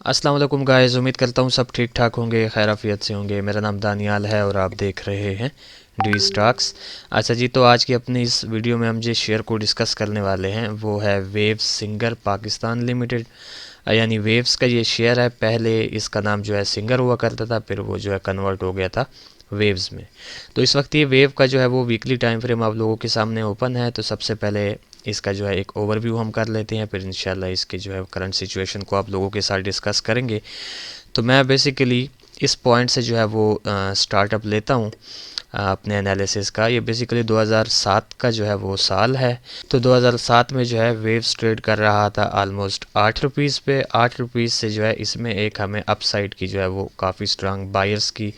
अस्सलाम वालेकुम गाइस, उम्मीद करता हूँ सब ठीक ठाक होंगे, खैर आफियत से होंगे। मेरा नाम दानियाल है और आप देख रहे हैं डी स्टॉक्स। अच्छा जी, तो आज की अपनी इस वीडियो में हम जिस शेयर को डिस्कस करने वाले हैं वो है वेव्स सिंगर पाकिस्तान लिमिटेड। यानी वेव्स का ये शेयर है। पहले इसका नाम जो है सिंगर हुआ करता था, फिर वो जो है कन्वर्ट हो गया था वेव्स में। तो इस वक्त ये वेव का जो है वो वीकली टाइम फ्रेम आप लोगों के सामने ओपन है। तो सबसे पहले इसका जो है एक ओवरव्यू हम कर लेते हैं, फिर इंशाल्लाह इसके जो है करंट सिचुएशन को आप लोगों के साथ डिस्कस करेंगे। तो मैं बेसिकली इस पॉइंट से जो है वो स्टार्टअप लेता हूँ अपने एनालिसिस का। ये बेसिकली 2007 का जो है वो साल है। तो 2007 में जो है वेव्स ट्रेड कर रहा था ऑलमोस्ट 8 रुपीज़ पे। 8 रुपीज़ से जो है इसमें एक हमें अपसाइड की जो है वो काफ़ी स्ट्रांग बायर्स की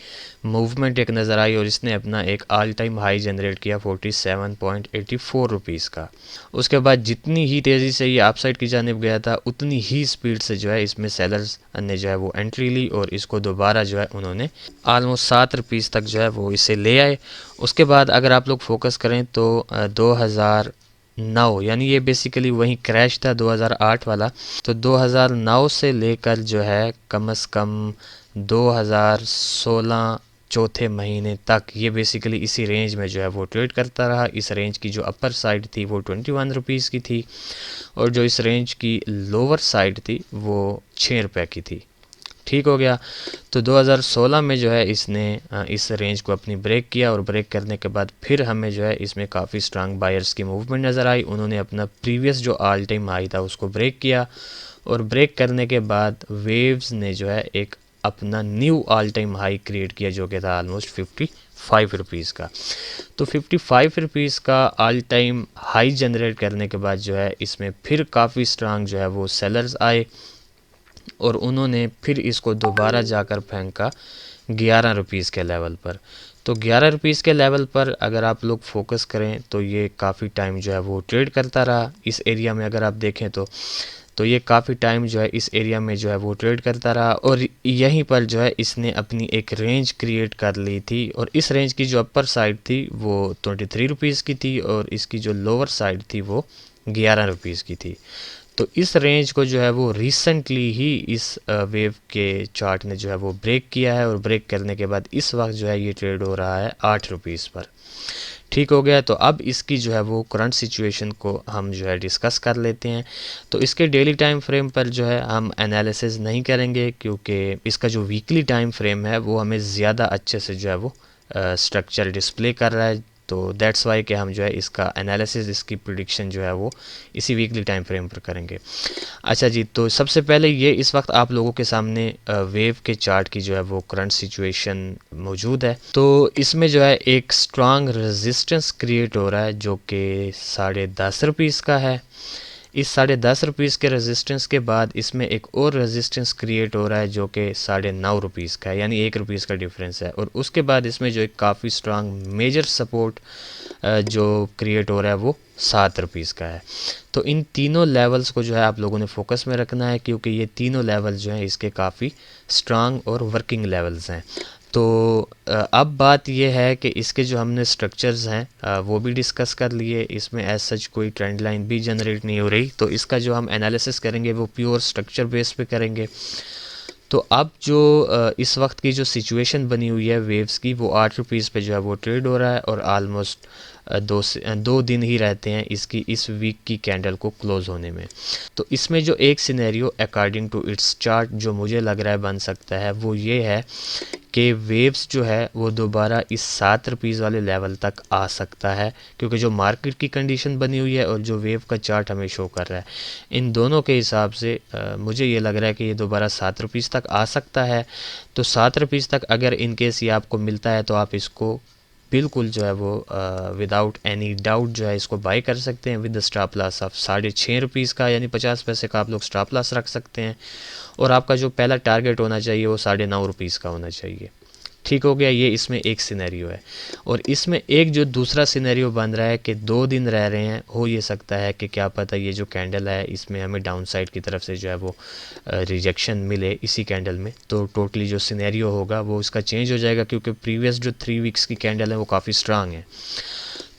मूवमेंट एक नज़र आई और इसने अपना एक ऑल टाइम हाई जनरेट किया 47.84 रुपीज़ का। उसके बाद जितनी ही तेज़ी से ये अपसाइड की जानिब गया था उतनी ही स्पीड से जो है इसमें सेलर्स ने जो है वो एंट्री ली और इसको दोबारा जो है उन्होंने ऑलमोस्ट 7 रुपीज़ तक जो है वो इसे ले आए। उसके बाद अगर आप लोग फोकस करें तो 2009 यानी ये बेसिकली वही क्रैश था 2008 वाला। तो 2009 से लेकर जो है कम से कम 2016 चौथे महीने तक ये बेसिकली इसी रेंज में जो है वो ट्रेड करता रहा। इस रेंज की जो अपर साइड थी वो 21 रुपीज़ की थी और जो इस रेंज की लोअर साइड थी वो 6 रुपये की थी। ठीक हो गया। तो 2016 में जो है इसने इस रेंज को अपनी ब्रेक किया और ब्रेक करने के बाद फिर हमें जो है इसमें काफ़ी स्ट्रांग बायर्स की मूवमेंट नज़र आई। उन्होंने अपना प्रीवियस जो ऑल टाइम हाई था उसको ब्रेक किया और ब्रेक करने के बाद वेव्स ने जो है एक अपना knew all time high create किया जो कि था ऑलमोस्ट 55 रुपीज़ का। तो 55 रुपीज़ का ऑल टाइम हाई जनरेट करने के बाद जो है इसमें फिर काफ़ी स्ट्रांग जो है वो सेलर्स आए और उन्होंने फिर इसको दोबारा जाकर फेंका 11 रुपीज़ के लेवल पर। तो 11 रुपीज़ के लेवल पर अगर आप लोग फोकस करें तो ये काफ़ी टाइम जो है वो ट्रेड करता रहा इस एरिया में। अगर आप देखें तो ये काफ़ी टाइम जो है इस एरिया में जो है वो ट्रेड करता रहा और यहीं पर जो है इसने अपनी एक रेंज क्रिएट कर ली थी और इस रेंज की जो अपर साइड थी वो 23 रुपीज़ की थी और इसकी जो लोअर साइड थी वो 11 रुपीज़ की थी। तो इस रेंज को जो है वो रिसेंटली ही इस वेव के चार्ट ने जो है वो ब्रेक किया है और ब्रेक करने के बाद इस वक्त जो है ये ट्रेड हो रहा है 8 रुपीज़ पर। ठीक हो गया। तो अब इसकी जो है वो करंट सिचुएशन को हम जो है डिस्कस कर लेते हैं। तो इसके डेली टाइम फ्रेम पर जो है हम एनालिसिस नहीं करेंगे क्योंकि इसका जो वीकली टाइम फ्रेम है वो हमें ज़्यादा अच्छे से जो है वो स्ट्रक्चर डिस्प्ले कर रहा है। तो दैट्स वाई कि हम जो है इसका एनालिसिस इसकी प्रिडिक्शन जो है वो इसी वीकली टाइम फ्रेम पर करेंगे। अच्छा जी, तो सबसे पहले ये इस वक्त आप लोगों के सामने वेव के चार्ट की जो है वो करंट सिचुएशन मौजूद है। तो इसमें जो है एक स्ट्रांग रेजिस्टेंस क्रिएट हो रहा है जो कि 10.5 रुपीज़ का है। इस 10.5 रुपीज़ के रेजिस्टेंस के बाद इसमें एक और रेजिस्टेंस क्रिएट हो रहा है जो कि 9.5 रुपीज़ का है, यानी 1 रुपीज़ का डिफरेंस है। और उसके बाद इसमें जो एक काफ़ी स्ट्रांग मेजर सपोर्ट जो क्रिएट हो रहा है वो 7 रुपीज़ का है। तो इन तीनों लेवल्स को जो है आप लोगों ने फोकस में रखना है क्योंकि ये तीनों लेवल जो हैं इसके काफ़ी स्ट्रांग और वर्किंग लेवल्स हैं। तो अब बात यह है कि इसके जो हमने स्ट्रक्चर्स हैं वो भी डिस्कस कर लिए। इसमें एज सच कोई ट्रेंड लाइन भी जनरेट नहीं हो रही, तो इसका जो हम एनालिसिस करेंगे वो प्योर स्ट्रक्चर बेस पे करेंगे। तो अब जो इस वक्त की जो सिचुएशन बनी हुई है वेव्स की वो 8 रुपीज़ पे जो है वो ट्रेड हो रहा है और आलमोस्ट 2 दिन ही रहते हैं इसकी इस वीक की कैंडल को क्लोज होने में। तो इसमें जो एक scenario according to its chart जो मुझे लग रहा है बन सकता है वो ये है कि वेव्स जो है वो दोबारा इस 7 रुपीज़ वाले लेवल तक आ सकता है क्योंकि जो मार्केट की कंडीशन बनी हुई है और जो वेव का चार्ट हमें शो कर रहा है इन दोनों के हिसाब से मुझे ये लग रहा है कि ये दोबारा 7 रुपीज़ तक आ सकता है। तो 7 रुपीज़ तक अगर इन केस ये आपको मिलता है तो आप इसको बिल्कुल जो है वो विदाउट एनी डाउट जो है इसको बाई कर सकते हैं with stop loss of 6.5 rupees का, यानी 50 पैसे का आप लोग स्टॉप लॉस रख सकते हैं और आपका जो पहला टारगेट होना चाहिए वो 9.5 रुपीज़ का होना चाहिए। ठीक हो गया। ये इसमें एक सिनेरियो है और इसमें एक जो दूसरा सिनेरियो बन रहा है कि 2 दिन रह रहे हैं, हो ये सकता है कि क्या पता ये जो कैंडल है इसमें हमें डाउन साइड की तरफ से जो है वो रिजेक्शन मिले इसी कैंडल में। तो टोटली जो सिनेरियो होगा वो इसका चेंज हो जाएगा क्योंकि प्रीवियस जो 3 वीक्स की कैंडल है वो काफ़ी स्ट्रांग है।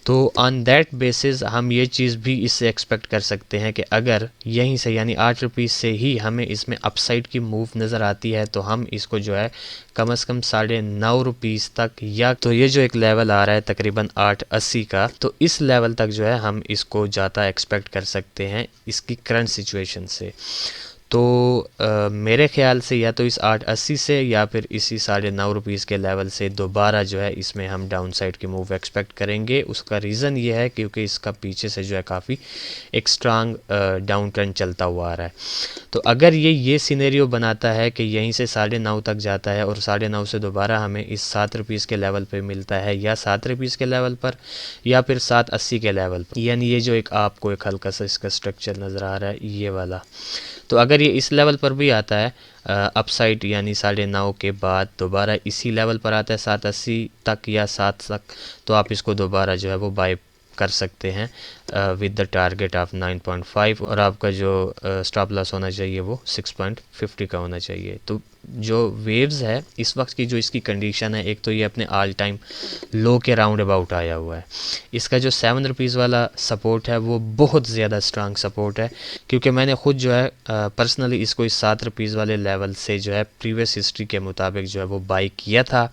तो ऑन दैट बेसिस हम ये चीज़ भी इससे एक्सपेक्ट कर सकते हैं कि अगर यहीं से यानी 8 रुपीज़ से ही हमें इसमें अपसाइड की मूव नज़र आती है तो हम इसको जो है कम से कम 9.5 तक, या तो ये जो एक लेवल आ रहा है तकरीबन 8.80 का, तो इस लेवल तक जो है हम इसको ज़्यादा एक्सपेक्ट कर सकते हैं इसकी करंट सिचुएशन से। तो मेरे ख़्याल से या तो इस 8.80 से या फिर इसी 9.5 रुपीज़ के लेवल से दोबारा जो है इसमें हम डाउन साइड की मूव एक्सपेक्ट करेंगे। उसका रीज़न ये है क्योंकि इसका पीछे से जो है काफ़ी एक स्ट्रांग डाउन ट्रेंड चलता हुआ आ रहा है। तो अगर ये सिनेरियो बनाता है कि यहीं से 9.5 तक जाता है और 9.5 से दोबारा हमें इस 7 रुपीज़ के लेवल पे मिलता है, या 7 रुपीज़ के लेवल पर या फिर 7.80 के लेवल पर, यानी ये जो एक आपको एक हल्का सा इसका स्ट्रक्चर नज़र आ रहा है ये वाला, तो अगर ये इस लेवल पर भी आता है अपसाइड यानी 9.5 के बाद दोबारा इसी लेवल पर आता है 7.80 तक या 7 तक, तो आप इसको दोबारा जो है वो बाय कर सकते हैं विद द टारगेट ऑफ 9.5, और आपका जो स्टॉप लॉस होना चाहिए वो 6.50 का होना चाहिए। तो जो वेव्स है इस वक्त की जो इसकी कंडीशन है, एक तो ये अपने ऑल टाइम लो के राउंड अबाउट आया हुआ है। इसका जो 7 रुपीज़ वाला सपोर्ट है वो बहुत ज़्यादा स्ट्रांग सपोर्ट है, क्योंकि मैंने ख़ुद जो है पर्सनली इसको इस 7 रुपीज़ वाले लेवल से जो है प्रीवियस हिस्ट्री के मुताबिक जो है वो बाई किया था,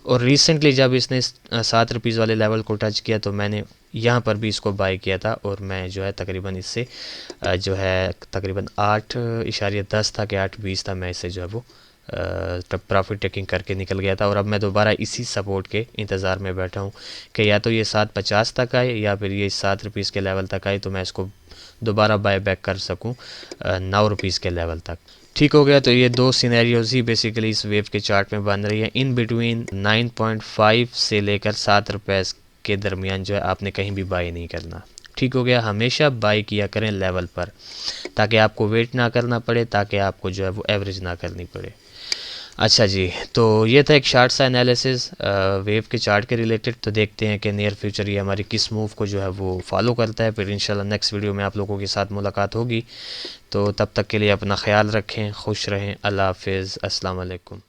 और रिसेंटली जब इसने 7 रुपीज़ वाले लेवल को टच किया तो मैंने यहाँ पर भी इसको बाई किया था, और मैं जो है तकरीबन इससे जो है तकरीबन 8.10 था कि 8.20 था, मैं इससे जो है वो प्रॉफिट टेकिंग करके निकल गया था। और अब मैं दोबारा इसी सपोर्ट के इंतज़ार में बैठा हूँ कि या तो ये 7.50 तक आए या फिर ये 7 रुपीज़ के लेवल तक आए, तो मैं इसको दोबारा बाय बैक कर सकूँ 9 रुपीज़ के लेवल तक। ठीक हो गया। तो ये दो सिनेरियोज ही बेसिकली इस वेव के चार्ट में बन रही है। इन बिटवीन 9.5 से लेकर 7 रुपये के दरमियान जो है आपने कहीं भी बाई नहीं करना। ठीक हो गया। हमेशा बाई किया करें लेवल पर, ताकि आपको वेट ना करना पड़े, ताकि आपको जो है वो एवरेज ना करनी पड़े। अच्छा जी, तो ये था एक शार्ट सा एनालिसिस वेव के चार्ट के रिलेटेड। तो देखते हैं कि नियर फ्यूचर ये हमारी किस मूव को जो है वो फॉलो करता है। फिर इंशाल्लाह नेक्स्ट वीडियो में आप लोगों के साथ मुलाकात होगी। तो तब तक के लिए अपना ख्याल रखें, खुश रहें। अल्लाह हाफिज़, अस्सलाम वालेकुम।